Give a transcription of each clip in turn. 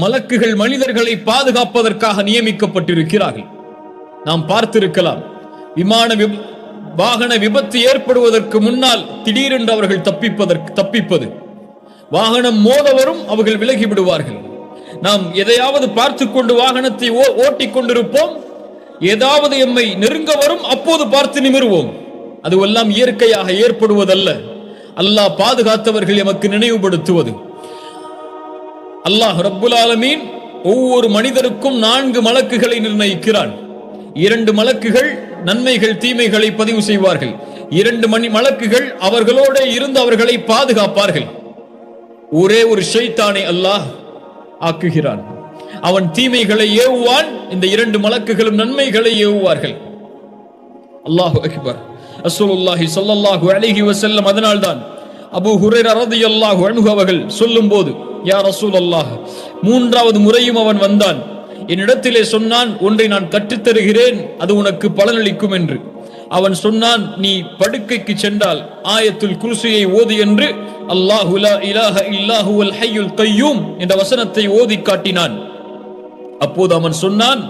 மலக்குகள் மனிதர்களை பாதுகாப்பதற்காக நியமிக்கப்பட்டிருக்கிறார்கள். நாம் பார்த்திருக்கலாம், வாகன விபத்து ஏற்படுவதற்கு முன்னால் திடீரென்று அவர்கள் தப்பிப்பது, வாகனம் மோதவரும் அவர்கள் விலகி விடுவார்கள். நாம் எதையாவது பார்த்து கொண்டு வாகனத்தை ஓட்டிக் கொண்டிருப்போம், ஏதாவது எம்மை நெருங்க வரும், அப்போது பார்த்து நிமிர்வோம். அதுவெல்லாம் இயற்கையாக ஏற்படுவதல்ல, அல்லாஹ் பாதுகாத்தவர்கள் எமக்கு நினைவுபடுத்துவது. அல்லாஹ் ரப்புல் ஆலமீன் ஒவ்வொரு மனிதருக்கும் 4 மலக்குகளை நிர்ணயிக்கிறான். 2 மலக்குகள் நன்மைகள் தீமைகளை பதிவு செய்வார்கள். 2 மலக்குகள் அவர்களோட இருந்து அவர்களை பாதுகாப்பார்கள். ஒரே ஒரு ஷைத்தானை அல்லாஹ் ஆக்குகிறான். அவன் தீமைகளை ஏவுவான், இந்த 2 மலக்குகளும் நன்மைகளை ஏவுவார்கள். அல்லாஹு அக்பர். ரசூலுல்லாஹி ஸல்லல்லாஹு அலைஹி வஸல்லம் அதனால்தான் அபூ ஹுரைரா ரலியல்லாஹு அன்ஹு அவர்கள் சொல்லும்போது, யா ரசூலல்லாஹ், 3வது முறையும் அவன் வந்தான், என்னிடத்திலே சொன்னான், ஒன்றை நான் கற்றுத்தருகிறேன், அது உனக்கு பலனளிக்கும் என்று. அவன் சொன்னான், நீ படுக்கைக்கு சென்றால் ஆயத்துல் குர்சியை ஓது என்று அல்லாஹு லா இலாஹ இல்லா ஹுவல் ஹய்யுல் கய்யூம் என்ற வசனத்தை ஓதி காட்டினான். அப்போது அவன் சொன்னான்,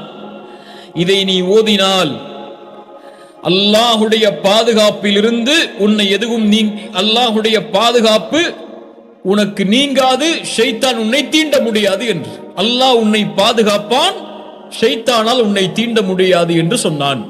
இதை நீ ஓதினால் அல்லாஹுடைய பாதுகாப்பில் இருந்து உன்னை எதுவும் அல்லாஹுடைய பாதுகாப்பு உனக்கு நீங்காது, ஷைத்தான் உன்னை தீண்ட முடியாது என்று. அல்லாஹ் உன்னை பாதுகாப்பான், ஷைத்தானால் உன்னை தீண்ட முடியாது என்று சொன்னான்.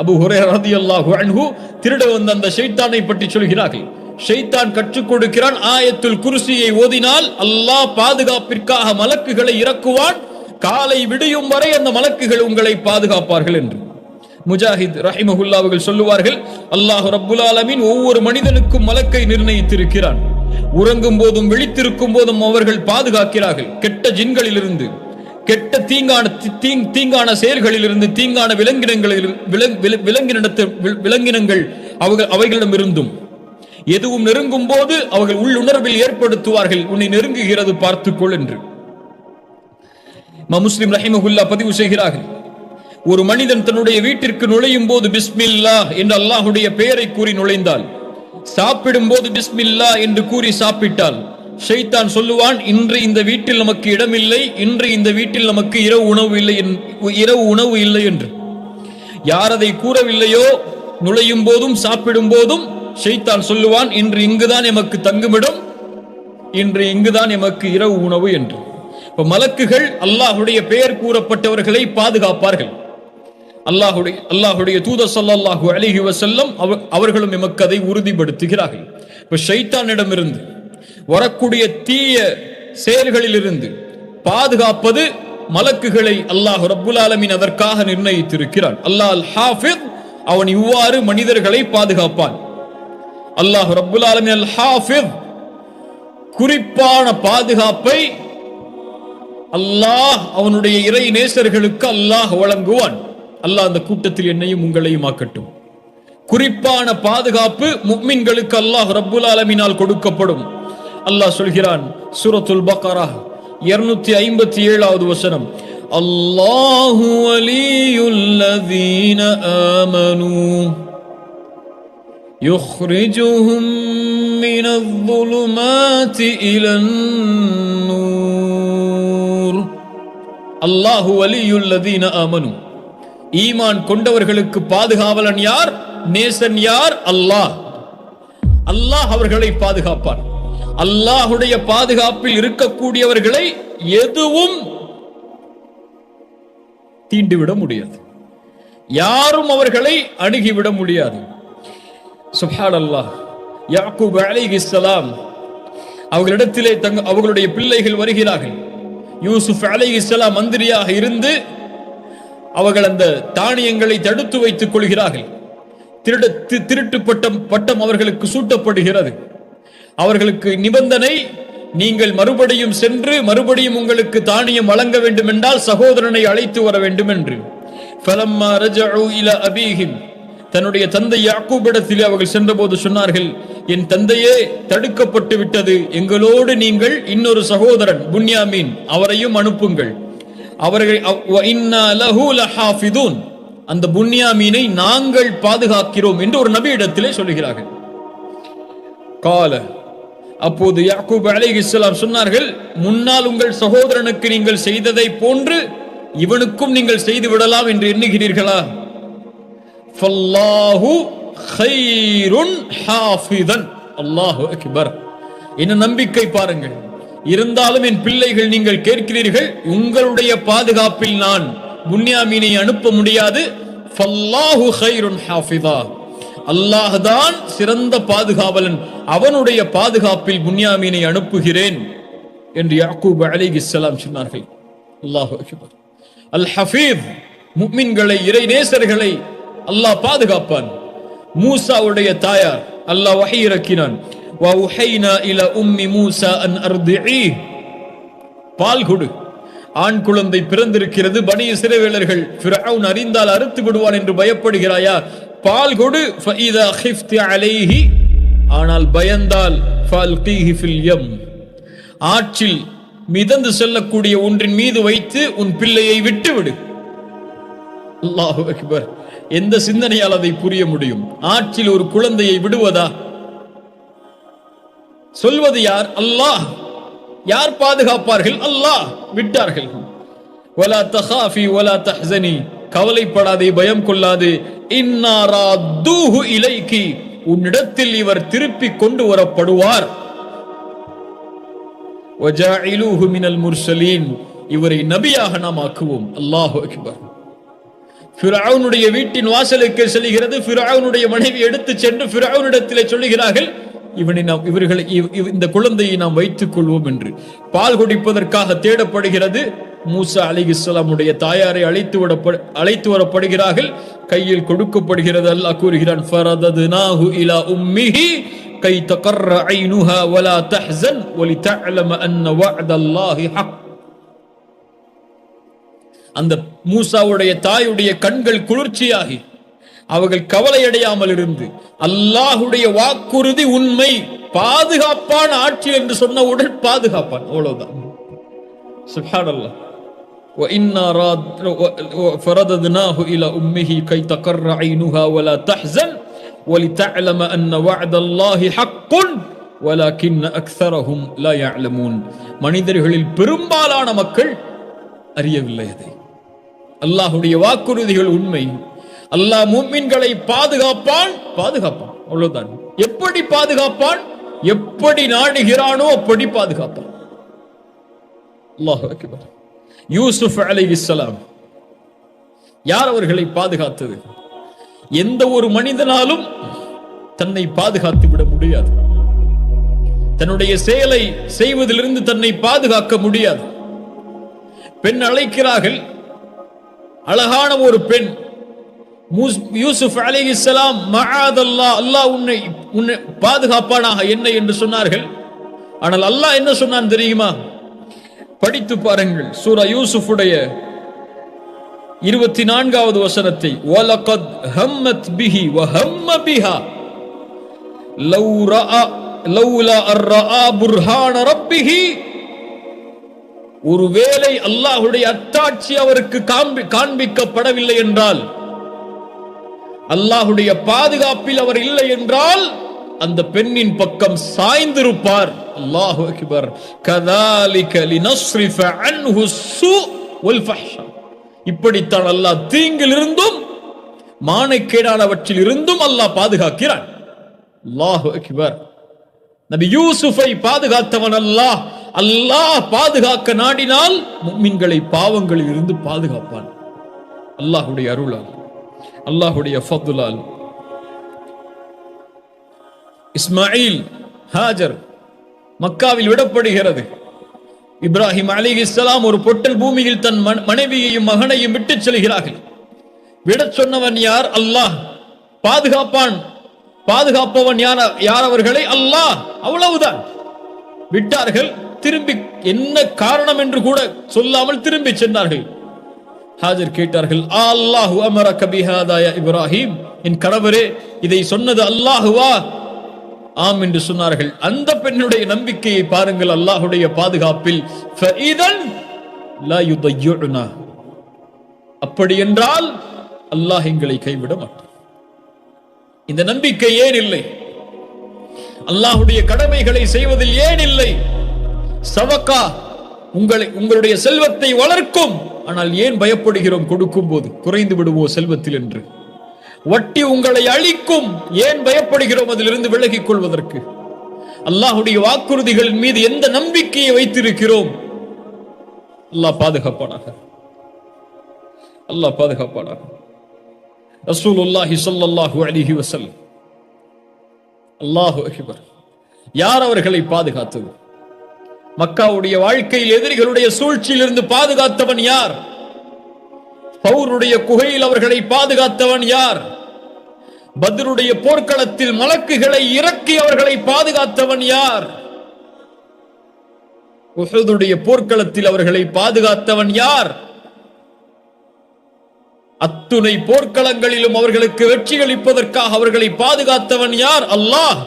அபூ ஹுரைரா ரலியல்லாஹு அன்ஹு திருட வந்த அந்த ஷைத்தானை பற்றி சொல்கிறார்கள். ஷைத்தான் கற்றுக் கொடுக்கிறான், ஆயத்துல் குர்சியை ஓதினால் அல்லாஹ் பாதுகாப்பிற்காக மலக்குகளை இறக்குவான், காலை விடியும் வரை அந்த மலக்குகள் உங்களை பாதுகாப்பார்கள் என்று. முஜாஹித் ரஹிமஹுல்லாஹ் அவர்கள் சொல்லுவார்கள், அல்லாஹ் ரப்புல் ஆலமீன் ஒவ்வொரு மனிதனுக்கும் மலக்கை நிர்ணயித்திருக்கிறான். உறங்கும் போதும் விழித்திருக்கும் போதும் அவர்கள் பாதுகாக்கிறார்கள். கெட்ட ஜின்களிலிருந்து, கெட்ட தீங்கான செயல்களிலிருந்து, தீங்கான விலங்கினங்கள் அவைகளிடம் இருந்தும் எதுவும் நெருங்கும் போது அவர்கள் உள்ளுணர்வில் ஏற்படுத்துவார்கள், உன்னை நெருங்குகிறது பார்த்துக்கொள் என்று. முஸ்லிம் ரஹிமஹுல்லாஹ் பதிவு செய்கிறார்கள், ஒரு மனிதன் தன்னுடைய வீட்டிற்கு நுழையும் போது பிஸ்மில்லாஹ் என்று அல்லாஹுடைய பெயரை கூறி நுழைந்தால், சாப்பிடும் போது பிஸ்மில்லாஹ் என்று கூறி சாப்பிட்டால், ஷைத்தான் சொல்லுவான், இன்று இந்த வீட்டில் நமக்கு இடமில்லை, இன்று இந்த வீட்டில் நமக்கு இரவு உணவு இல்லை என்று. யார் அதை கூறவில்லையோ, நுழையும் போதும் சாப்பிடும் போதும் ஷைத்தான் சொல்லுவான், இன்று இங்குதான் எமக்கு தங்குமிடம், இன்று இங்குதான் எமக்கு இரவு உணவு என்று. இப்ப மலக்குகள் அல்லாஹுடைய பெயர் கூறப்பட்டவர்களை பாதுகாப்பார்கள். அல்லாஹுடைய தூதர் ஸல்லல்லாஹு அலைஹி வஸல்லம் அவர்களும் எமக்கு அதை உறுதிப்படுத்துகிறார்கள். இப்ப ஷைத்தானிடமிருந்து வரக்கூடிய தீய செயல்களிலிருந்து பாதுகாப்பது மலக்குகளை அல்லாஹ் ரப்புல் ஆலமீன் அதற்காக நிர்ணயித்திருக்கிறான். அல்லாஹ் அல் ஹாஃபிஸ், அவன் இவ்வாறு மனிதர்களை பாதுகாப்பான். அல்லாஹ் ரப்புல் ஆலமீன் அல் ஹாஃபிஸ், குறிப்பான பாதுகாப்பை அல்லாஹ் அவனுடைய இறை நேசர்களுக்கு அல்லாஹ் வழங்குவான். அல்லாஹ் அந்த கூட்டத்தில் என்னையும் உங்களையும் ஆக்கட்டும். குறிப்பான பாதுகாப்பு முஃமின்களுக்கு அல்லாஹ் ரப்புல் ஆலமீனால் கொடுக்கப்படும். அல்லாஹ் சொல்கிறான், சூரத்துல் பக்ரா 257வது வசனம், அல்லாஹு வலியுல்லதீன ஆமனூ யுக்ரிஜுஹும் மினல் ظுலுமாத்தி இலன் நூர். அல்லாஹு வலியுல்லதீன ஆமனூ, ஈமான் கொண்டவர்களுக்கு பாதுகாவலன் யார், நேசன் யார்? அல்லாஹ். அல்லாஹ் அவர்களை பாதுகாப்பார். அல்லாஹுடைய பாதுகாப்பில் இருக்கக்கூடியவர்களை எதுவும் தீண்டிவிட முடியாது, யாரும் அவர்களை அணுகிவிட முடியாது. சுப்ஹானல்லாஹ். யாக்கூப் அலைஹிஸ்ஸலாம் அவர்களிடத்திலே அவர்களுடைய பிள்ளைகள் வருகிறார்கள். யூசுப் அலைஹிஸ்ஸலாம் மந்திரியாக இருந்து அவர்கள் அந்த தானியங்களை தடுத்து வைத்துக் கொள்கிறார்கள். திருட்டு பட்டம் அவர்களுக்கு சூட்டப்படுகிறது. அவர்களுக்கு நிபந்தனை, நீங்கள் மறுபடியும் சென்று மறுபடியும் உங்களுக்கு தானியம் வழங்க வேண்டும் என்றால் சகோதரனை அழைத்து வர வேண்டும் என்று. ஃபலம்மா ரஜஉ இலா அபீஹிம், தன்னுடைய தந்தை யாக்கூபிடத்தில் அவர்கள் சென்றபோது சொன்னார்கள், என் தந்தையே தடுக்கப்பட்டு விட்டது, எங்களோடு நீங்கள் இன்னொரு சகோதரன் புன்யாமீன் அவரையும் அனுப்புங்கள், அந்த புன்யாமீனை நாங்கள் பாதுகாக்கிறோம் என்று ஒரு நபி இடத்திலே சொல்லுகிறார்கள். கால அப்போது யாக்கூப் அலைஹிஸ்ஸலாம் சொன்னார்கள், முன்னால் உங்கள் சகோதரனுக்கு நீங்கள் செய்ததை போன்று இவனுக்கும் நீங்கள் செய்து விடலாம் என்று எண்ணுகிறீர்களா? ஃபல்லாஹு கைருன் ஹாஃபிதன். அல்லாஹு அக்பர். என்ன நம்பிக்கை பாருங்கள். இருந்தாலும் என் பிள்ளைகள், நீங்கள் கேட்கிறீர்கள், உங்களுடைய பாதுகாப்பில் நான் புன்யாமீனை அனுப்ப முடியாது. ஃபல்லாஹு கைருன் ஹாஃபிதா. அல்லாஹ் தான் சிறந்த பாதுகாவலன், அவனுடைய பாதுகாப்பில் புன்யாமீனை அனுப்புகிறேன் என்று யாக்கூப் அலைஹிஸ்ஸலாம் சொன்னார்கள். அல்லாஹு அக்பர். அல் ஹஃபீஸ், முஃமின்களை, இறை நேசர்களை அல்லாஹ் பாதுகாப்பான். மூசாவுடைய தாயார் அல்லாஹ் வஹி இறக்கினான். வ உஹைனா இலா உம்மி மூசா அன் அர்திஇ. பால் கொடு. ஆண் குழந்தை பிறந்திருக்கிறது. பனி இஸ்ரவேலர்கள் ஃபிரௌன் அறிந்தால் அறுத்து விடுவான் என்று பயப்படுகிறாயா? பால் கொடு. ஃபஇதா கிஃப்தி அலைஹி. ஆனால் பயந்தால் ஃபல்கீஹி ஃபில் யம். ஆற்றில் மிதந்து செல்லக்கூடிய ஒன்றின் மீது வைத்து உன் பிள்ளையை விட்டுவிடு. அல்லாஹு அக்பர். எந்த சிந்தனையால் அதை புரிய முடியும்? ஆற்றில் ஒரு குழந்தையை விடுவதா? சொல்வது யார்? அல்லாஹ். யார் பாதுகாப்பார்கள்? அல்லாஹ். விட்டார்கள். வலா தகாஃபி வலா தஹ்ஸனி. கவலைப்படாதே, பயம் கொள்ளாதே. இன்னா ராத்தூஹு இலைக்கி. உன்னிடத்தில் இவர் திருப்பி கொண்டு வரப்படுவார். வஜாஇலூஹு மினல் முர்ஸலீன். இவரை நபியாக நாம் ஆக்குவோம். அல்லாஹு அக்பர். ஃபிரௌனுடைய வீட்டின் வாசலுக்கு செல்கிறது. ஃபிரௌனுடைய மனைவி எடுத்து சென்று ஃபிரௌனிடத்திலே சொல்லுகிறார்கள், இந்த குழந்தையை நாம் வைத்துக் கொள்வோம் என்று. பால் குடிப்பதற்காக தேடப்படுகிறது. மூசா அலைஹிஸ்ஸலாமுடைய தாயாரை அழைத்து வரப்படுகிறார்கள். கையில் கொடுக்கப்படுகிறது. அல்லாஹ் கூறுகிறான், ஃபரதத்னாஹு இலா உம்மிஹி கை தகர்ர ஐனுஹா வலா தஹ்ஸன் வலிதஅலம அன்ன வஅதல்லாஹி ஹக். அந்த மூசாவுடைய தாயுடைய கண்கள் குளிர்ச்சியாகி அவர்கள் கவலையடையாமல் இருந்து, அல்லாஹுடைய வாக்குறுதி உண்மை, பாதுகாப்பான ஆட்சி என்று சொன்னவுடன் பாதுகாப்பான். அவ்வளவுதான். சுப்ஹானல்லாஹ். وَإِنَّا فَرَدَدْنَاهُ إِلَى أُمِّهِ كَيْ تَقَرَّ عَيْنُهَا وَلَا تَحْزَنَ وَلِتَعْلَمَ أَنَّ وَعْدَ اللَّهِ حَقٌّ وَلَكِنَّ أَكْثَرَهُمْ لَا يَعْلَمُونَ. மனிதர்களில் பெரும்பாலான மக்கள் அறியவில்லை அதை. அல்லாஹ்வுடைய வாக்குறுதிகள் உண்மை. அல்லாஹ் முஃமின்களை பாதுகாப்பான். அவ்வளவுதான். எப்படி பாதுகாப்பான்? எப்படி நாடுகிறானோ அப்படி பாதுகாப்பான். அல்லாஹு அக்பர். யூசுப் அலைஹிஸ்ஸலாம், யார் அவர்களை பாதுகாத்தது? எந்த ஒரு மனிதனாலும் தன்னை பாதுகாத்து விட முடியாது. தன்னுடைய செயலை செய்வதிலிருந்து தன்னை பாதுகாக்க முடியாது. பெண் அழைக்கிறார்கள், அழகான ஒரு பெண். யூசுப் அலைஹிஸ்ஸலாம், மஆதல்லாஹ், அல்லாஹ் உன்னை பாதுகாப்பானாக என்ன என்று சொன்னார்கள். ஆனால் அல்லாஹ் என்ன சொன்னான் தெரியுமா? படித்து பாருங்கள் சூரா யூசுஃபுடைய 24வது வசனத்தை. வலகத் ஹம்மத் பிஹி வ ஹம்ம பிஹா லௌலா அர்ரஆ புர்ஹான ரப்பிஹி. ஒருவேளை அல்லாஹ்வுடைய அத்தாட்சி அவருக்கு காண்பிக்கப்படவில்லை என்றால், அல்லாஹ்வுடைய பாதுகாப்பில் அவர் இல்லை என்றால், அந்த பெண்ணின் பக்கம் சாய்ந்திருப்பார். அல்லாஹு அக்பர். கதாலிக லினஸ்ரிஃப அன்ஹு ஸூ வல் ஃபஹ்ஷா. இப்படித்தான் அல்லாஹ் தீங்கிலிருந்தும் மானக்கேடானவற்றில் இருந்தும் அல்லாஹ் பாதுகாக்கிறான். அல்லாஹு அக்பர். நபி யூசுஃபை பாதுகாத்தவன் அல்லாஹ். அல்லாஹ் பாதுகாக்க நாடினால் முஃமின்களை பாவங்களில் இருந்து பாதுகாப்பான். அல்லாஹ்வுடைய அருளால், அல்லாஹ்வுடைய ஃபத்லால். இஸ்மாயில், ஹாஜர் மக்காவில் விடப்படுகிறது. இப்ராஹிம் அலைஹிஸ்ஸலாம் ஒரு பொட்டல் பூமியில் தன் மனைவியையும் மகனையும் விட்டு செல்கிறார்கள். விடச் சொன்னவன் யார்? அல்லாஹ். பாதுகாப்பவன் யார் அவர்களை? அல்லாஹ். அவ்வளவுதான். விட்டார்கள். திரும்பி என்ன காரணம் என்று கூட சொல்லாமல் திரும்பி சென்றார்கள். ஹாஜர் கேட்டார்கள், அல்லாஹு அமரக பிஹாதா யா இப்ராஹிம். என் கணவரே, இதை சொன்னது அல்லாஹுவா? ஆம் என்று சொன்னார்கள். அந்த பெண்ணுடைய நம்பிக்கையை பாருங்கள். அல்லாஹ்வுடைய பாதுகாப்பில். ஃபஇதன் லா யுதய்யுனா. அப்படி என்றால் அல்லாஹ் எங்களை கைவிட மாட்டான். இந்த நம்பிக்கை ஏன் இல்லை? அல்லாஹ்வுடைய கடமைகளை செய்வதில் ஏன் இல்லை? சதகா உங்களுடைய செல்வத்தை வளர்க்கும். ஆனால் ஏன் பயப்படுகிறோம் கொடுக்கும் போது குறைந்து விடுவோ செல்வத்தில் என்று? வட்டி உங்களை அழிக்கும், ஏன் பயப்படுகிறோம் அதிலிருந்து விலகிக் கொள்வதற்கு? அல்லாஹ்வுடைய வாக்குறுதிகளின் மீது எந்த நம்பிக்கையை வைத்திருக்கிறோம்? அல்லாஹ் பாதுகாப்பானாக, அல்லாஹ் பாதுகாப்பானாக. ரசூலுல்லாஹி ஸல்லல்லாஹு அலைஹி வஸல்லம், அல்லாஹு அக்பர், யார் அவர்களை பாதுகாத்தது? மக்காவுடைய வாழ்க்கையில் எதிரிகளுடைய சூழ்ச்சியிலிருந்து பாதுகாத்தவன் யார்? பௌருடைய குகையில் அவர்களை பாதுகாத்தவன் யார்? பத்ருடைய போர்க்களத்தில் மலக்குகளை இறக்கி அவர்களை பாதுகாத்தவன் யார்? உஹுதுடைய போர்க்களத்தில் அவர்களை பாதுகாத்தவன் யார்? அத்துணை போர்க்களங்களிலும் அவர்களுக்கு வெற்றி அளிப்பதற்காக அவர்களை பாதுகாத்தவன் யார்? அல்லாஹ்.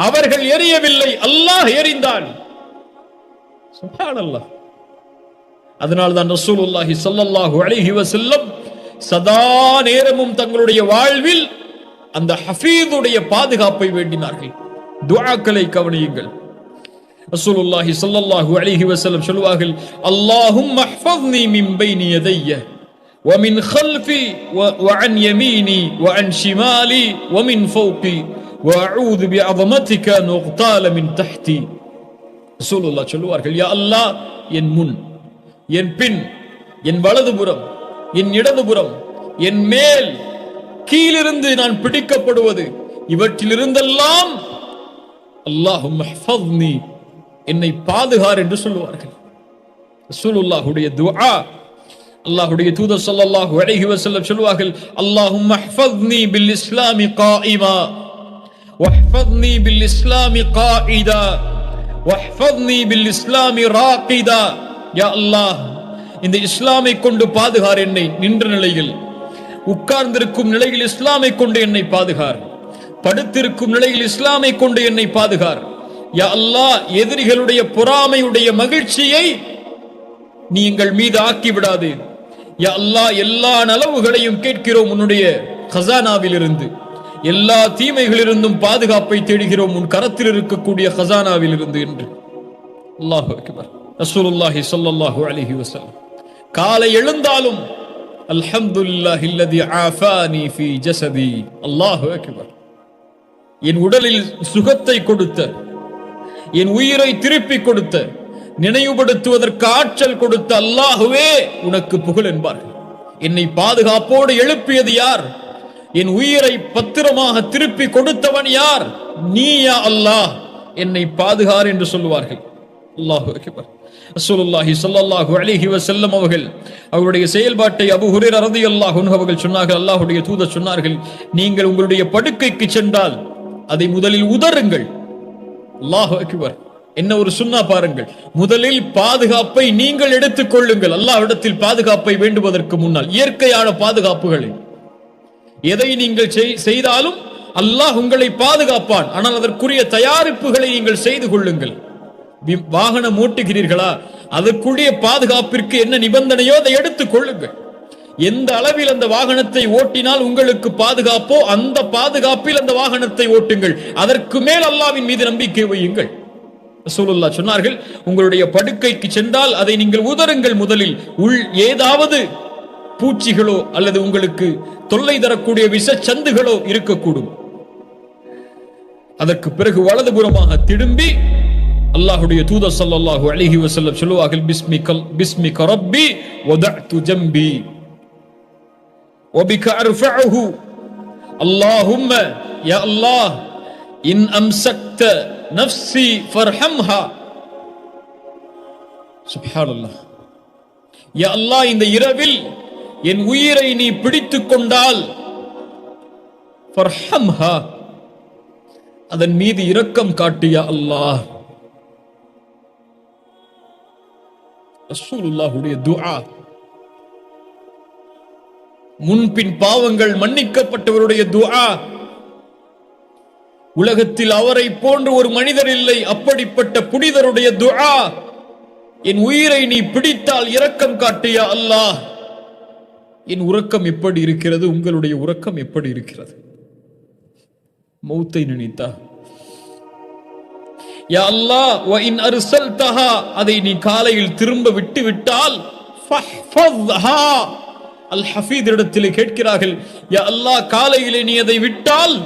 அவர்கள் எரியவில்லை, அல்லாஹ் எறிந்தான். சுப்ஹானல்லாஹ். அதனால்தான் ரசூலுல்லாஹி ஸல்லல்லாஹு அலைஹி வஸல்லம் சதா நேரமும் தங்களுடைய வாழ்வில் அந்த ஹஃபீதுடைய பாதுகாப்பை வேண்டினார்கள். துஆக்களை கவனியுங்கள். ரசூலுல்லாஹி ஸல்லல்லாஹு அலைஹி வஸல்லம் சொல்வார்கள், அல்லாஹும்ம ஹஃபத்னி மின் பைனி யதைய ومن خلفي وعن يميني وعن شمالي ومن فوقي واعوذ بعظمتك ان اغتال من تحتي. ரசூலுல்லாஹ் சொல்வார்கள், யா அல்லாஹ், என் முன், என் பின், என் வலதுபுறம், என் இடதுபுறம், என் மேல், கீழிருந்து நான் பிடிக்கப்படுவது, இவற்றிலிருந்தெல்லாம் அல்லாஹும்ம ஹஃபத்னி, என்னை பாதுகார் என்று சொல்வார்கள். ரசூலுல்லாஹுடைய துஆ. அல்லாஹ்வுடைய தூதர் ஸல்லல்லாஹு அலைஹி வஸல்லம் சொல்வார்கள், அல்லாஹும்ம ஹஃபத்னி பில் இஸ்லாமி காயிமா வஹ்ஃபத்னி பில் இஸ்லாமி காயிதா வஹ்ஃபத்னி பில் இஸ்லாமி ராகிதா. யா அல்லாஹ், இந்த இஸ்லாமை கொண்டு பாதுகார் என்னை, நின்ற நிலையில், உட்கார்ந்திருக்கும் நிலையில் இஸ்லாமை கொண்டு என்னை பாதுகார், படுத்திருக்கும் நிலையில் இஸ்லாமை கொண்டு என்னை பாதுகார். யா அல்லாஹ், எதிரிகளுடைய பொறாமையுடைய மகிழ்ச்சியை நீ எங்கள் மீது ஆக்கி விடாதே. யா அல்லாஹ், எல்லா நலவுகளையும் கேட்கிறோம் உன்னுடைய கஸானாவில் இருந்து, எல்லா தீமைகளிலிருந்தும் பாதுகாப்பை தேடுகிறோம் உன் கரத்தில் இருக்கக்கூடிய கஸானாவில் இருந்து என்று. அல்லாஹு அக்பர். ரசூலுல்லாஹி ஸல்லல்லாஹு அலைஹி வஸல்லம் காலை எழுந்தாலும் அல்ஹம்துலில்லாஹி அல்லதி ஆஃபானி ஃபீ ஜஸதி. அல்லாஹு அக்பர். என் உடலில் சுகத்தை கொடுத்த, என் உயிரை திருப்பி கொடுத்த, நினைவுபடுத்துவதற்கு ஆற்றல் கொடுத்த அல்லாஹுவே உனக்கு புகழ் என்பார்கள். என்னை பாதுகாப்போடு எழுப்பியது யார்? என் உயிரை பத்திரமாக திருப்பி கொடுத்தவன் யார்? நீ யா அல்லாஹ், என்னை பாதுகார் என்று சொல்லுவார்கள். அல்லாஹு அக்பர். ரசூலுல்லாஹி ஸல்லல்லாஹு அலைஹி வஸல்லம் அவருடைய செயல்பாட்டை அபூ ஹுரைரா ரலியல்லாஹு அன்ஹு அவர்கள் சொன்னார்கள், அல்லாஹ்வுடைய தூதர் சொன்னார்கள், நீங்கள் உங்களுடைய படுக்கைக்கு சென்றால் அதை முதலில் உதறுங்கள். அல்லாஹு அக்பர். என்ன ஒரு சுன்னா பாருங்கள். முதலில் பாதுகாப்பை நீங்கள் எடுத்துக் கொள்ளுங்கள். அல்லாஹ்விடத்தில் பாதுகாப்பை வேண்டுவதற்கு முன்னால் இயற்கையான பாதுகாப்புகளை எதை நீங்கள் செய்தாலும் அல்லாஹ் உங்களை பாதுகாப்பான். ஆனால் அதற்குரிய தயாரிப்புகளை நீங்கள் செய்து கொள்ளுங்கள். வாகனம் ஓட்டுகிறீர்களா, அதற்குரிய பாதுகாப்பிற்கு என்ன நிபந்தனையோ அதை எடுத்துக் கொள்ளுங்கள். எந்த அளவில் அந்த வாகனத்தை ஓட்டினால் உங்களுக்கு பாதுகாப்போ அந்த பாதுகாப்பில் அந்த வாகனத்தை ஓட்டுங்கள். அதற்கு மேல் அல்லாஹ்வின் மீது நம்பிக்கை வையுங்கள். ரசூலுல்லாஹ் சொன்னார்கள், உங்களுடைய படுக்கைக்கு சென்றால் அதை நீங்கள் உதறுங்கள். முதலில் ஏதாவது பூச்சிகளோ அல்லது உங்களுக்கு தொல்லை தரக்கூடிய விஷச்சந்துகளோ இருக்கக்கூடும். அதற்கு பிறகு வலதுபுறமாக திரும்பி அல்லாஹ்வுடைய தூதர் ஸல்லல்லாஹு அலைஹி வஸல்லம் சொல்வார்கள், பிஸ்மிக ரப்பி வதஅது ஜம்பி வபிக அர்ஃபஉஹு. அல்லாஹும்ம, யா அல்லாஹ், இன் அம்சக்த நஃப்ஸி ஃபர்ஹம்ஹா. சுப்ஹானல்லாஹ். யா அல்லாஹ், இந்த இரவில் என் உயிரை நீ பிடித்துக் கொண்டால் ஃபர்ஹம்ஹா, அதன் மீது இரக்கம் காட்டு யா அல்லாஹ். ரசூலுல்லாஹுடைய துஆ. முன்பின் பாவங்கள் மன்னிக்கப்பட்டவருடைய துஆ. உலகத்தில் அவரை போன்று ஒரு மனிதர் இல்லை, அப்படிப்பட்ட புனிதருடைய துஆ. என் உயிரை நீ பிடித்தால் இரக்கம் காட்டு யா அல்லாஹ். என் உறக்கம் எப்படி இருக்கிறது? உங்களுடைய உறக்கம் எப்படி இருக்கிறது? மௌத்தை நினைத்தா யா அல்லாஹ் வ இன் அர்சல்தஹா, அதை நீ காலையில் திரும்ப விட்டு விட்டால் ஃபஹ்ஃபத்ஹா, அல் ஹஃபீத் இடத்திலே கேட்கிறார்கள், யா அல்லாஹ் காலையிலே நீ அதை விட்டால்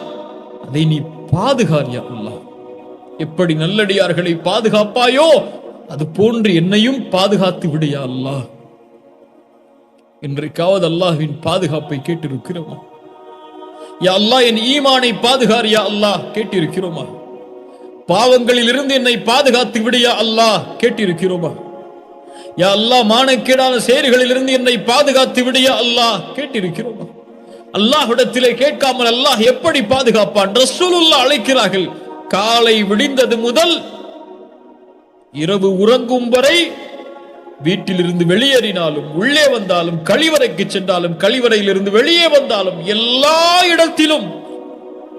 அதை நீ பாதுகார் யா அல்லாஹ். எப்படி நல்லடியார்களை பாதுகாப்பாயோ அது போன்று என்னையும் பாதுகாத்து விடு யா அல்லாஹ். இன்றைக்காவது அல்லாஹ்வின் பாதுகாப்பை கேட்டிருக்கிறோமா? யா அல்லாஹ் என் ஈமானை பாதுகார் யா அல்லாஹ் கேட்டிருக்கிறோமா? பாவங்களில் இருந்து என்னை பாதுகாத்து விடு யா அல்லாஹ் கேட்டிருக்கிறோமா? யா அல்லாஹ் மானக்கேடான செயல்களில் இருந்து என்னை பாதுகாத்து விடு யா அல்லாஹ் கேட்டிருக்கிறோமா? அல்லாஹ்விடத்திலே கேட்காமல் அல்லாஹ் எப்படி பாதுகாப்பான்? ரசூலுல்லாஹ் அழைக்கிறார்கள், காலை விடிந்தது முதல் இரவு உறங்கும் வரை வீட்டிலிருந்து வெளியேறினாலும் உள்ளே வந்தாலும் கழிவறைக்கு சென்றாலும் கழிவறையில் இருந்து வெளியே வந்தாலும் எல்லா இடத்திலும்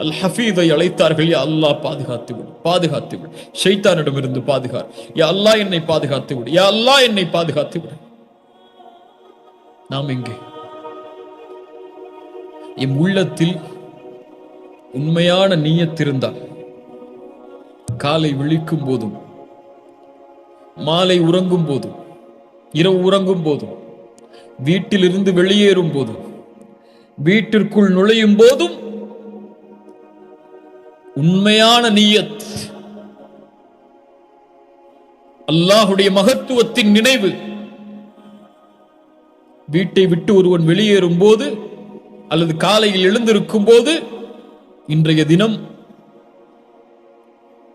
அல் ஹஃபீதை அழைத்தார்கள். யா அல்லாஹ் பாதுகாத்து விடு, பாதுகாத்து விடு, ஷைத்தானிடமிருந்து பாதுகார் யா அல்லாஹ், என்னை பாதுகாத்து விடு யா அல்லாஹ், என்னை பாதுகாத்து விடு. நாம் எங்கே? எம் உள்ளத்தில் உண்மையான நியத் இருந்தால் காலை விழிக்கும் போதும் மாலை உறங்கும் போதும் இரவு உறங்கும் போதும் வீட்டிலிருந்து வெளியேறும் போதும் வீட்டிற்குள் நுழையும் போதும் உண்மையான நியத், அல்லாஹுடைய மகத்துவத்தின் நினைவு. வீட்டை விட்டு ஒருவன் வெளியேறும் போது அல்லது காலையில் எழுந்திருக்கும் போது, இன்றைய தினம்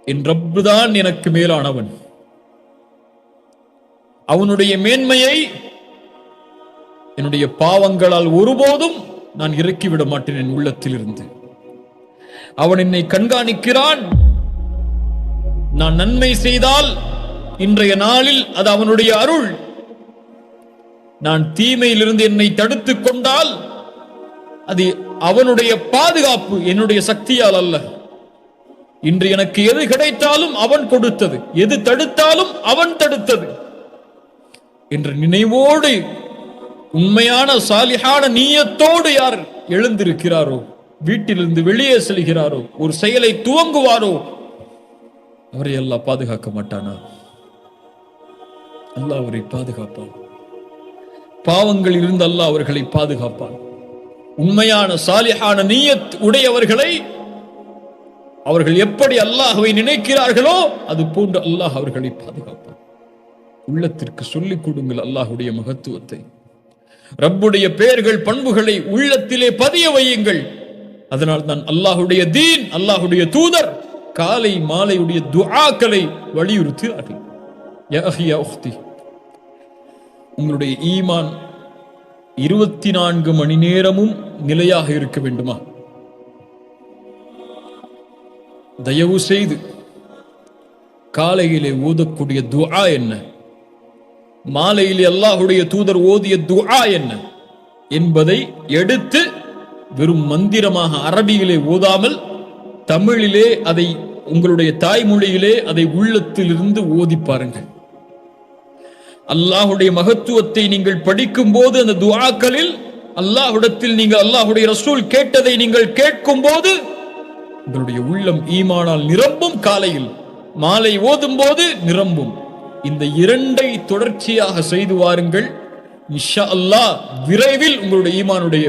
என் ரப்பு தான் எனக்கு மேலானவன், அவனுடைய மேன்மையை என்னுடைய பாவங்களால் ஒருபோதும் நான் இறக்கிவிட மாட்டேன் என் உள்ளத்தில் இருந்து. அவன் என்னை கண்காணிக்கிறான். நான் நன்மை செய்தால் இன்றைய நாளில் அது அவனுடைய அருள். நான் தீமையிலிருந்து என்னை தடுத்துக் கொண்டால் அது அவனுடைய பாதுகாப்பு, என்னுடைய சக்தியால் அல்ல. இன்று எனக்கு எது கிடைத்தாலும் அவன் கொடுத்தது, எது தடுத்தாலும் அவன் தடுத்தது என்ற நினைவோடு உண்மையான சாலிஹான நீயத்தோடு யார் எழுந்திருக்கிறாரோ, வீட்டிலிருந்து வெளியே செல்கிறாரோ, ஒரு செயலை துவங்குவாரோ, அவரை அல்லாஹ் பாதுகாக்க மாட்டானா? அல்லாஹ் அவரை பாதுகாப்பான். பாவங்களில் இருந்து அல்லாஹ் அவர்களை பாதுகாப்பான். உண்மையான சாலிஹான நீயத் உடையவர்களை அவர்கள் எப்படி அல்லாஹ்வை நினைக்கிறார்களோ அது போன்று அல்லாஹ் அவர்களை பாதுகாப்பான். உள்ளத்திற்கு சொல்லிக் கொடுங்கள் அல்லாஹ்வுடைய மகத்துவத்தை, ரப்புடைய பெயர்கள் பண்புகளை உள்ளத்திலே பதிய வையுங்கள். அதனால் தான் அல்லாஹ்வுடைய தீன், அல்லாஹ்வுடைய தூதர் காலை மாலையுடைய துஆக்களை வலியுறுத்துகிறார்கள். யா அஹி யா உக்தி, உங்களுடைய ஈமான் 24 மணி நேரமும் நிலையாக இருக்க வேண்டுமா? தயவு செய்து காலையிலே ஓதக்கூடிய துஆ என்ன, மாலையிலே அல்லாஹ்வுடைய தூதர் ஓதிய துஆ என்ன என்பதை எடுத்து வெறும் மந்திரமாக அரபியிலே ஓதாமல் தமிழிலே அதை உங்களுடைய தாய்மொழியிலே அதை உள்ளத்திலிருந்து ஓதி பாருங்கள். அல்லாஹ்வுடைய மகத்துவத்தை நீங்கள் படிக்கும் போது அந்த துஆக்களில் அல்லாஹ்விடத்தில் நீங்கள் அல்லாஹ்வுடைய ரசூல் கேட்டதை நீங்கள் கேட்கும் போது உங்களுடைய உள்ளம் ஈமானால் நிரம்பும். காலையில் மாலை ஓதும் போது நிரம்பும். இந்த இரண்டை தொடர்ச்சியாக செய்து வாருங்கள். இன்ஷா அல்லாஹ் விரைவில் உங்களுடைய ஈமானுடைய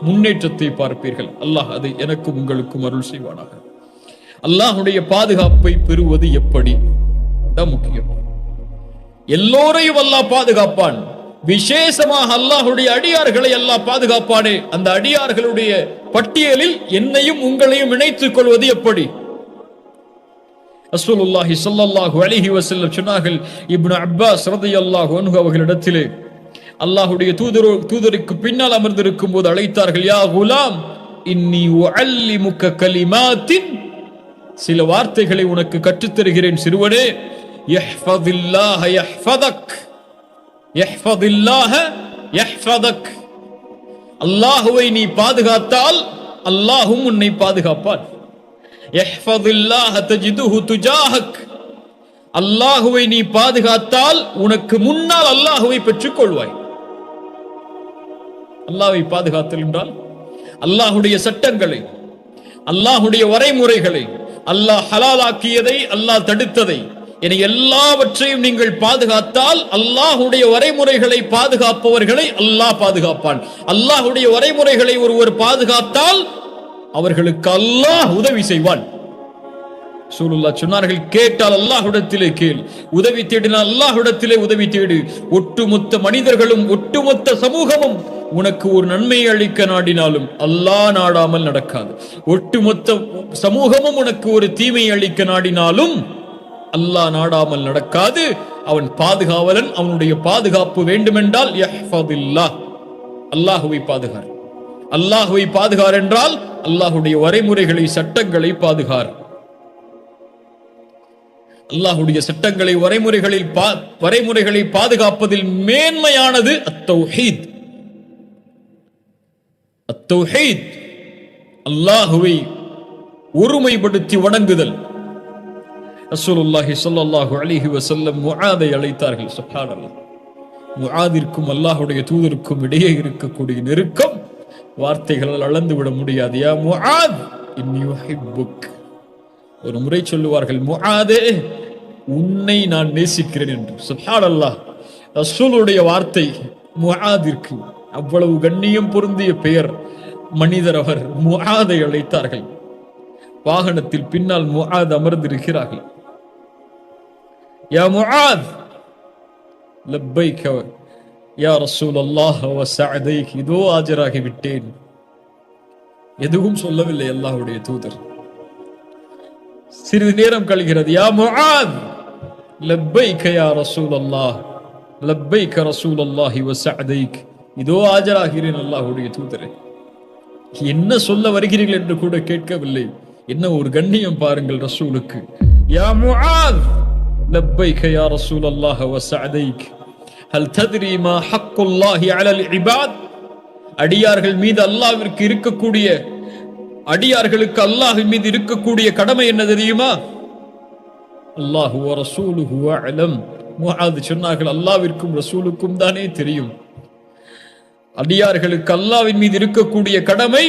முன்னேற்றத்தை பார்ப்பீர்கள். அல்லாஹ் அதை எனக்கும் உங்களுக்கும் அருள் செய்வானாக. அல்லாஹ்வுடைய பாதுகாப்பை பெறுவது எப்படி? முக்கியம். எல்லோரையும் அல்லாஹ் பாதுகாப்பான். விசேஷமாக அல்லாஹ்வுடைய அடியார்களை அல்லாஹ் பாதுகாப்பானே, அந்த அடியார்களுடைய பட்டியலில் என்னையும் உங்களையும் இணைத்துக் கொள்வது எப்படி? ரசூலுல்லாஹி ஸல்லல்லாஹு அலைஹி வஸல்லம் சொன்னார்கள், இப்னு அப்பாஸ் ரலியல்லாஹு அன்ஹு அவர்களிடத்திலே அல்லாஹ்வுடைய தூதருக்கு பின்னால் அமர்ந்திருக்கும் போது அழைத்தார்கள், யா குலாம் இன்னி உஅல்லிமுக கலிமாத்தின், சில வார்த்தைகளை உனக்கு கற்றுத் தருகிறேன் சிறுவனே. யஹ்ஃபதில்லாஹ யஹ்ஃபதக், யஹ்ஃபதில்லாஹ யஹ்ஃபதக், அல்லாஹ்வை நீ பாதுகாத்தால் அல்லாஹ்வும் உன்னை பாதுகாப்பான். யஹ்ஃபதில்லாஹ தஜிதுஹு துஜாஹக், அல்லாஹ்வை நீ பாதுகாத்தால் உனக்கு முன்னால் அல்லாஹ்வை பெற்றுக் கொள்வாய். அல்லாஹ்வை பாதுகாத்தல் என்றால் அல்லாஹ்வுடைய சட்டங்களை, அல்லாஹ்வுடைய வரைமுறைகளை, அல்லாஹ் ஹலாலாக்கியதை, அல்லாஹ் தடுத்ததை என எல்லாவற்றையும் நீங்கள் பாதுகாத்தால் அல்லாஹுடைய வரைமுறைகளை பாதுகாப்பவர்களை அல்லாஹ் பாதுகாப்பான். அல்லாஹுடைய வரைமுறைகளை ஒருவர் பாதுகாத்தால் அவர்களுக்கு அல்லாஹ் உதவி செய்வான். ரசூலுல்லாஹ் சொன்னார்கள், கேட்டால் அல்லாஹ்விடத்திலே கேள், உதவி தேடினால் அல்லாஹ்விடத்திலே உதவி தேடு. ஒட்டுமொத்த மனிதர்களும் ஒட்டுமொத்த சமூகமும் உனக்கு ஒரு நன்மையை அளிக்க நாடினாலும் அல்லாஹ் நாடாமல் நடக்காது. ஒட்டுமொத்த சமூகமும் உனக்கு ஒரு தீமையை அளிக்க நாடினாலும் அல்லாஹ் நாடாமல் நடக்காது. அவன் பாதுகாவலன். அவனுடைய பாதுகாப்பு வேண்டுமென்றால் யஹ்ஃபதில்லாஹ், அல்லாஹுவை பாதுகார். அல்லாஹுவை பாதுகார் என்றால் அல்லாஹுடைய வரைமுறைகளை, சட்டங்களை பாதுகார். அல்லாஹுடைய சட்டங்களை, வரைமுறைகளை பாதுகாப்பதில் மேன்மையானது அத்தௌஹீத். அத்தௌஹீத், அல்லாஹுவை ஒருமைப்படுத்தி வணங்குதல். ரசூலுல்லாஹி ஸல்லல்லாஹு அலைஹி வஸல்லம் முஆதை அழைத்தார்கள். சுப்ஹானல்லாஹ். முஆதிற்கும் அல்லாஹ்வுடைய தூதருக்கும் இடையே இருக்கக்கூடிய நெருக்கம் வார்த்தைகளால் அளந்து விட முடியாது. யா முஆத் இன்னி உஹிப்புக். ஒரு முறை சொல்லுவார்கள், முஆதே உன்னை நான் நேசிக்கிறேன் என்று. சுப்ஹானல்லாஹ். ரசூலுடைய வார்த்தை முஆதிற்கு அவ்வளவு கண்ணியம் பொருந்திய பெயர். மனிதர் அவர் முஆதை அழைத்தார்கள். வாகனத்தில் பின்னால் முஆத் அமர்ந்திருக்கிறார்கள். யா முஆத் லப்பைக யா ரசூலல்லாஹ் வ சஅதைக். இதோ ஆஜராகி விட்டேன். எதுவும் சொல்லவில்லை அல்லாஹ்வுடைய தூதர். சிறிது நேரம் கழிகிறது. யா முஆத் லப்பைக யா ரசூலல்லாஹ், லப்பைக ரசூலல்லாஹி வ சஅதைக். இதோ ஆஜராகிறேன் அல்லாஹ்வுடைய தூதரே. என்ன சொல்ல வருகிறீர்கள் என்று கூட கேட்கவில்லை. என்ன ஒரு கண்ணியம் பாருங்கள் ரசூலுக்கு. யா முஆத் லப்பைக யா ரசூலல்லாஹ் வ சஅதைக். ஹல் தத்ரி மா ஹக்குல்லாஹி அலல் இபாத். அடியார்கள் மீது அல்லாஹ்விற்கு இருக்கக்கூடிய, அடியார்களுக்கு அல்லாஹ்வின் மீது இருக்கக்கூடிய கடமை என்ன தெரியுமா? அல்லாஹு வ ரசூலுஹு அஅலம். முஆத் சொன்னார்கள், அல்லாஹ்விற்கும் ரசூலுக்கும் தானே தெரியும். அடியார்களுக்கு அல்லாஹ்வின் மீது இருக்கக்கூடிய கடமை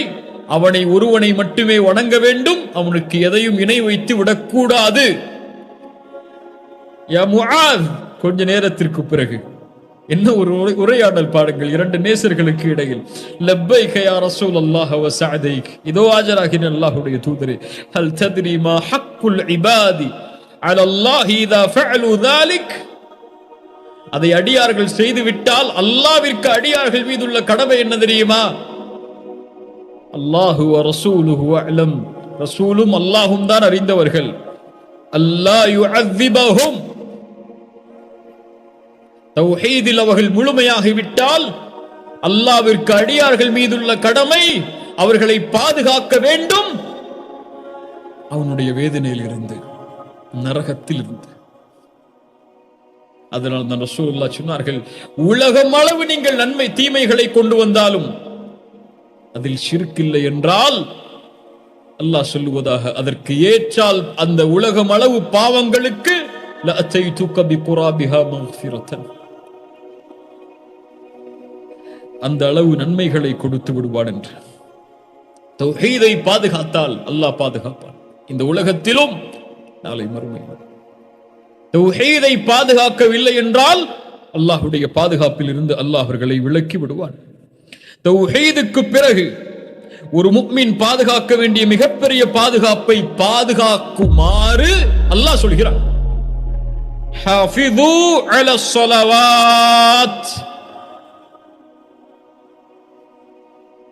அவனை ஒருவனை மட்டுமே வணங்க வேண்டும், அவனுக்கு எதையும் இணை வைத்து விடக்கூடாது. யா முஆத், கொஞ்ச நேரத்திற்கு பிறகு என்ன ஒரு உரையாடல் பாருங்கள் இரண்டு நேசர்களுக்கு இடையில். லப்பைக யா ரசூலல்லாஹ் வ சஅதைக். இதோ ஆஜராகிறேன் அல்லாஹ்வுடைய தூதரே. ஹல் தத்ரி மா ஹக்குல் இபாதி அலல்லாஹி இதா ஃபஅலு ذلك. அதை அடியார்கள் செய்து விட்டால் அல்லாஹ்விற்கு அடியார்கள் மீதுள்ள கடமை என்ன தெரியுமா? அல்லாஹு வ ரசூலுஹு அஅலம். ரசூலும் அல்லாஹ்வும் தான் அறிந்தவர்கள். அல்லாஹ் யுஅذிபஹும். தௌஹீதில் அவர்கள் முழுமையாகிவிட்டால் அல்லாஹ்விற்கு அடியார்கள் மீதுள்ள கடமை அவர்களை பாதுகாக்க வேண்டும் அவனுடைய வேதனையில் இருந்து, நரகத்தில் இருந்து. அதனால் தான் ரசூலுல்லாஹ் சொன்னார்கள், உலகம் அளவு நீங்கள் நன்மை தீமைகளை கொண்டு வந்தாலும் அதில் ஷிர்க் இல்லை என்றால் அல்லாஹ் சொல்லுவதாக, அதற்கு ஏற்றால் அந்த உலகம் அளவு பாவங்களுக்கு லஅதைதுக பிகுராபிஹா மக்ஃபிரத்தன், அந்த அளவு நன்மைகளை கொடுத்து விடுவான் என்று. தௌஹீதை பாதுகாத்தால் அல்லாஹ் பாதுகாப்பான், இந்த உலகத்திலும் நாளை மறுமையிலும். தௌஹீதை பாதுகாக்கவில்லை என்றால் அல்லாஹ்வுடைய பாதுகாப்பில் இருந்து அல்லாஹ் அவர்களை விலக்கி விடுவான். தௌஹீதுக்கு பிறகு ஒரு முஃமின் பாதுகாக்க வேண்டிய மிகப்பெரிய பாதுகாப்பை பாதுகாக்குமாறு அல்லாஹ் சொல்கிறான். ஹாஃபிது அலஸ் ஸலவாத்.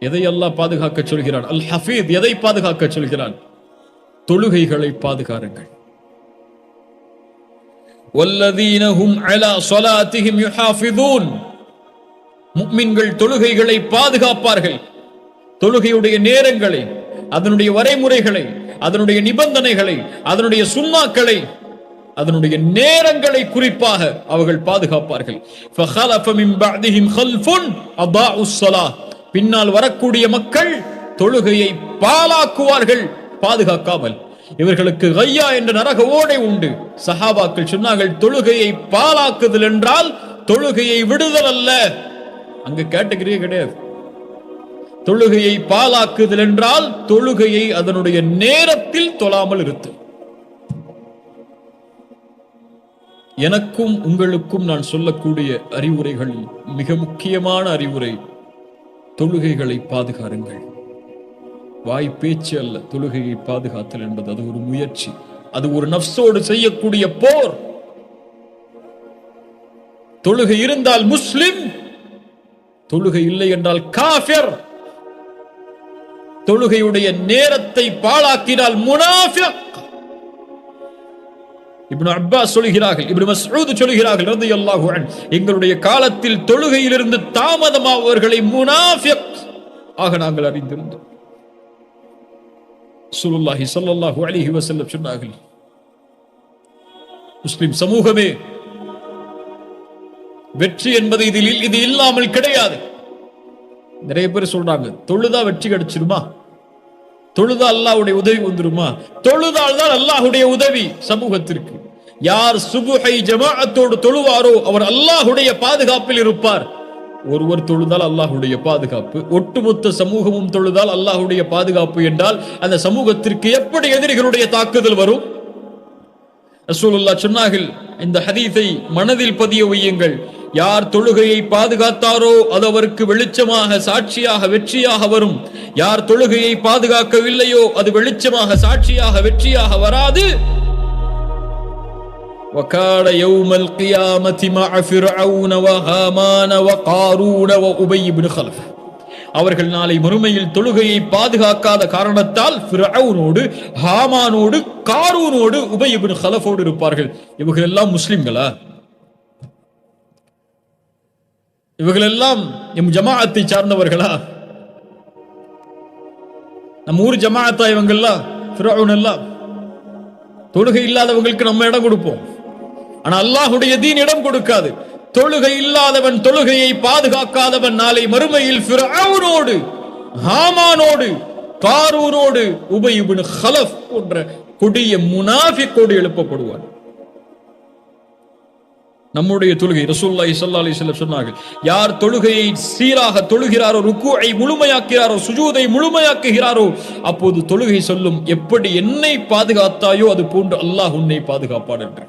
எதை அல்லாஹ் பாதுகாக்க சொல்கிறான்? அல் ஹஃபீத். எதை பாதுகாக்க சொல்கிறான்? தொழுகைகளை பாதுகாருங்கள். வல்லதீன ஹும் அலா ஸலாத்திஹிம் யுஹாஃபிதூன். முஃமின்கள் தொழுகைகளை பாதுகாப்பார்கள். தொழுகையுடைய நேரங்களை, அதனுடைய வரைமுறைகளை, அதனுடைய நிபந்தனைகளை, அதனுடைய சுன்னாக்களை, அதனுடைய நேரங்களை குறிப்பாக அவர்கள் பாதுகாப்பார்கள். ஃபஹலஃப மின் பஅதிஹிம் கல்ஃபுன் அதாஉஸ் ஸலாத். பின்னால் வரக்கூடிய மக்கள் தொழுகையை பாழாக்குவார்கள் பாதுகாக்காமல். இவர்களுக்கு கையா என்ற நரக ஓடை உண்டு. சஹாபாக்கள் சொன்னார்கள், தொழுகையை பாழாக்குதல் என்றால் தொழுகையை விடுதல் அல்ல. அங்க கேட்டகரியே கிடையாது. தொழுகையை பாலாக்குதல் என்றால் தொழுகையை அதனுடைய நேரத்தில் தொழாமல் இருத்தல். எனக்கும் உங்களுக்கும் நான் சொல்லக்கூடிய அறிவுரைகளில் மிக முக்கியமான அறிவுரை, தொழுகைகளை பாதுகாருங்கள். வாய் பேச்சு அல்ல, தொழுகையை பாதுகாத்தல் என்பது அது ஒரு முயற்சி, அது ஒரு நஃப்ஸோடு செய்யக்கூடிய போர். தொழுகை இருந்தால் முஸ்லிம், தொழுகை இல்லை என்றால் காஃபிர். தொழுகையுடைய நேரத்தை பாழாக்கினால் முனாஃபிக். இப்னு அப்பாஸ் சொல்கிறார்கள், இப்னு மஸ்ஊத் சொல்கிறார்கள் ரலியல்லாஹு அன்ஹு, எங்களுடைய காலத்தில் தொழுகையிலிருந்து தாமதமானவர்களை முனாஃபிக் ஆக நாங்கள் அறிந்திருந்தோம். ரசூலுல்லாஹி ஸல்லல்லாஹு அலைஹி வஸல்லம் சொன்னார்கள், முஸ்லிம் சமூகமே, வெற்றி என்பது இது இல்லாமல் கிடையாது. நிறைய பேர் சொல்றாங்க, தொழுதா வெற்றி கிடைச்சிருமா, தொழுதா அல்லாஹ்வுடைய உதவி வந்துருமா? தொழுதால் தான் அல்லாஹ்வுடைய உதவி சமூகத்திற்கு. யார் சுபுஹை ஜமாஅத்தோடு தொழுவாரோ அவர் அல்லாஹ்வுடைய பாதுகாப்பில் இருப்பார். ஒருவர் தொழுதால் அல்லாஹ்வுடைய பாதுகாப்பு, ஒட்டுமொத்த சமூகமும் தொழுதால் அல்லாஹ்வுடைய பாதுகாப்பு என்றால் அந்த சமூகத்திற்கு எப்படி எதிரிகளுடைய தாக்குதல் வரும்? ரசூலுல்லாஹ் சொன்னார்கள், இந்த ஹதீஸை மனதில் பதிய வையுங்கள். யார் தொழுகையை பாதுகாத்தாரோ அது அவருக்கு வெளிச்சமாக, சாட்சியாக, வெற்றியாக வரும். யார் தொழுகையை பாதுகாக்கவில்லையோ அது வெளிச்சமாக, சாட்சியாக, வெற்றியாக வராது. وكان يوم القيامة مع فرعون وهامان وقارون وأبي بن خلف. அவர்கள் நாளை மறுமையில் தொழுகையை பாதுகாக்காத காரணத்தால் ஃபிரௌனோடு, ஹாமானோடு, காரூனோடு, உபய் இப்னு கலஃபோடு இருப்பார்கள். இவர்கள் எல்லாம் முஸ்லிம்களா? இவர்கள் எல்லாம் எம் ஜமாஅத்தை சார்ந்தவர்களா? நம்ம ஊர் ஜமாஅத்தா இவங்கெல்லாம்? ஃபிரௌன் எல்லாம் தொழுகை இல்லாதவங்களுக்கு நம்ம இடம் கொடுப்போம், ஆனா அல்லாஹ்வுடைய தீன் இடம் கொடுக்காது. தொழுகை இல்லாதவன், தொழுகையை பாதுகாக்காதவன் நாளை மறுமையில் ஃபிரௌனோடு, ஹாமானோடு, காரூனோடு, உபய் இப்னு கலஃப் போன்ற கொடிய முனாஃபிக்கோடு எழுப்பப்படுவான். நம்முடைய தொழுகை, ரசூலுல்லாஹி ஸல்லல்லாஹு அலைஹி வஸல்லம் சொன்னார்கள், யார் தொழுகையை சீராக தொழுகிறாரோ, ருக்கூஐ முழுமையாக்குகிறாரோ, சுஜூதை முழுமையாக்குகிறாரோ, அப்போது தொழுகை சொல்லும், எப்படி என்னை பாதுகாத்தாயோ அது போன்று அல்லாஹ் உன்னை பாதுகாப்பான் என்று.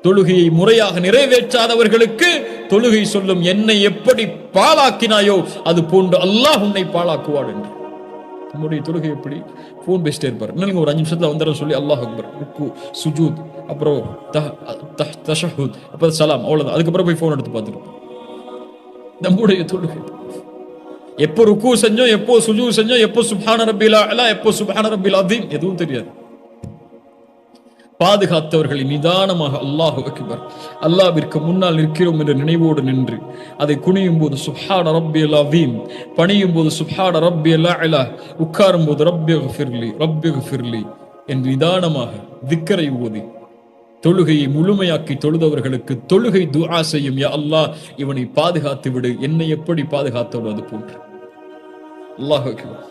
தொழுகையை முறையாக நிறைவேற்றாதவர்களுக்கு தொழுகை சொல்லும், என்னை எப்படி பாழாக்கினாயோ அது போன்று அல்லாஹ் உன்னை பாழாக்குவான் என்று. நம்முடைய தொழுகை எப்படி? போன் பேசிட்டே இருப்பார். இன்னும் ஒரு 5 நிமிஷத்துல வந்துடும் சொல்லி அல்லாஹ் அக்பர், ருக்கு, சுஜூத், அப்புறம் தஷஹுத், அப்புறம் சலாம், அவ்வளவுதான். அதுக்கப்புறம் போய் போன் எடுத்து பார்த்துருப்போம். நம்முடைய தொழுகை எப்போ ருக்கு செஞ்சோம், எப்போ சுஜூத் செஞ்சோம், எப்போ சுப்ஹான ரப்பில் அலா, எப்போ சுப்ஹான ரப்பில் அதீம், எதுவும் தெரியாது. பாதுகாத்தவர்களை நிதானமாக அல்லாஹு அக்பர், அல்லாஹ்விற்கு முன்னால் நிற்கிறோம் என்ற நினைவோடு நின்று அதை குனியும் போது சுப்ஹான ரப்பில் அதீம், பணியும் போது சுப்ஹான ரப்பில் அலா, உட்காரும் போது ரப்பிக்ஃபிர்லி என்று நிதானமாக திக்ரை ஓதி தொழுகையை முழுமையாக்கி தொழுதவர்களுக்கு தொழுகை துஆ செய்யும், யா அல்லாஹ் இவனை பாதுகாத்து விடு, என்னை எப்படி பாதுகாத்தோடு அது போன்று. அல்லாஹு அக்பர்.